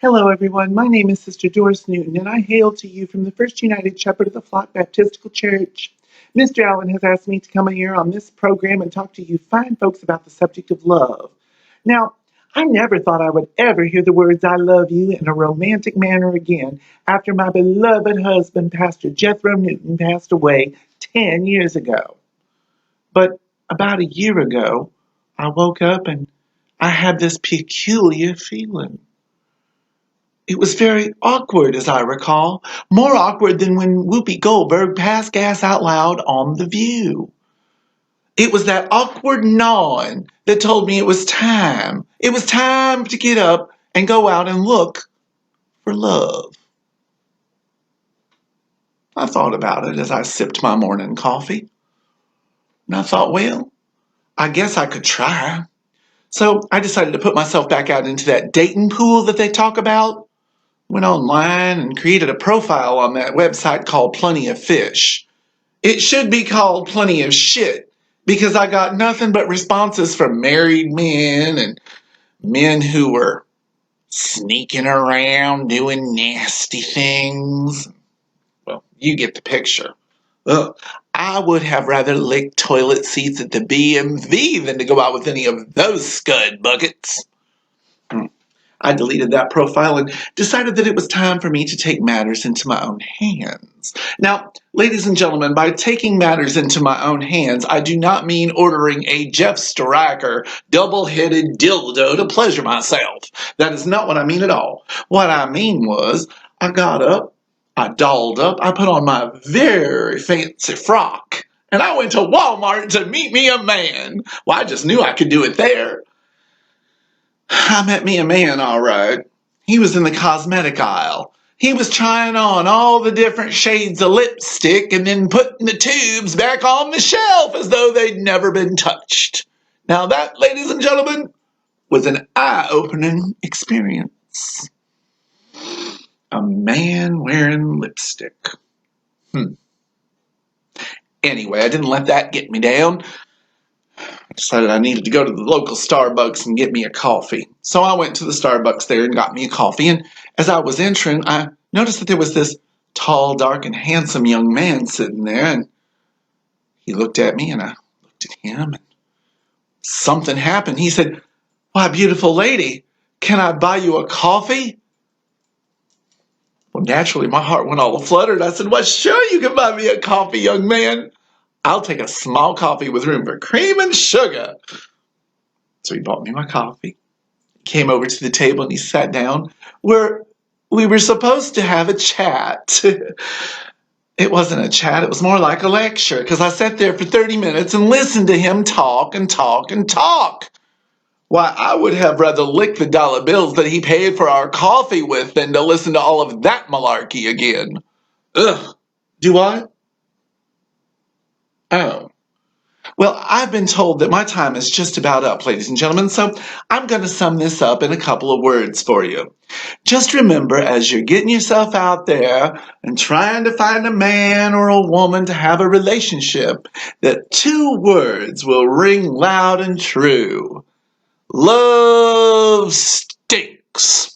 Hello, everyone. My name is Sister Doris Newton, and I hail to you from the First United Shepherd of the Flock Baptistical Church. Mr. Allen has asked me to come here on this program and talk to you fine folks about the subject of love. Now, I never thought I would ever hear the words "I love you" in a romantic manner again after my beloved husband, Pastor Jethro Newton, passed away 10 years ago. But about a year ago, I woke up and I had this peculiar feeling. It was very awkward, as I recall, more awkward than when Whoopi Goldberg passed gas out loud on The View. It was that awkward gnawing that told me it was time. It was time to get up and go out and look for love. I thought about it as I sipped my morning coffee. And I thought, well, I guess I could try. So I decided to put myself back out into that dating pool that they talk about. Went online and created a profile on that website called Plenty of Fish. It should be called Plenty of Shit because I got nothing but responses from married men and men who were sneaking around doing nasty things. Well, you get the picture. Well, I would have rather licked toilet seats at the BMV than to go out with any of those scud buckets. I deleted that profile and decided that it was time for me to take matters into my own hands. Now, ladies and gentlemen, by taking matters into my own hands, I do not mean ordering a Jeff Stryker double-headed dildo to pleasure myself. That is not what I mean at all. What I mean was, I got up, I dolled up, I put on my very fancy frock, and I went to Walmart to meet me a man. Well, I just knew I could do it there. I met me a man, all right. He was in the cosmetic aisle. He was trying on all the different shades of lipstick and then putting the tubes back on the shelf as though they'd never been touched. Now that, ladies and gentlemen, was an eye-opening experience. A man wearing lipstick. Anyway, I didn't let that get me down. I decided I needed to go to the local Starbucks and get me a coffee. So I went to the Starbucks there and got me a coffee. And as I was entering, I noticed that there was this tall, dark, and handsome young man sitting there. And he looked at me and I looked at him. And something happened. He said, "Why, beautiful lady, can I buy you a coffee?" Well, naturally, my heart went all a-flutter. I said, "Well, sure, you can buy me a coffee, young man. I'll take a small coffee with room for cream and sugar." So he bought me my coffee, came over to the table, and he sat down where we were supposed to have a chat. It wasn't a chat, it was more like a lecture, because I sat there for 30 minutes and listened to him talk and talk and talk. Why, I would have rather licked the dollar bills that he paid for our coffee with than to listen to all of that malarkey again. Ugh. Do I? Oh. Well, I've been told that my time is just about up, ladies and gentlemen, so I'm going to sum this up in a couple of words for you. Just remember, as you're getting yourself out there and trying to find a man or a woman to have a relationship, that two words will ring loud and true. Love stinks.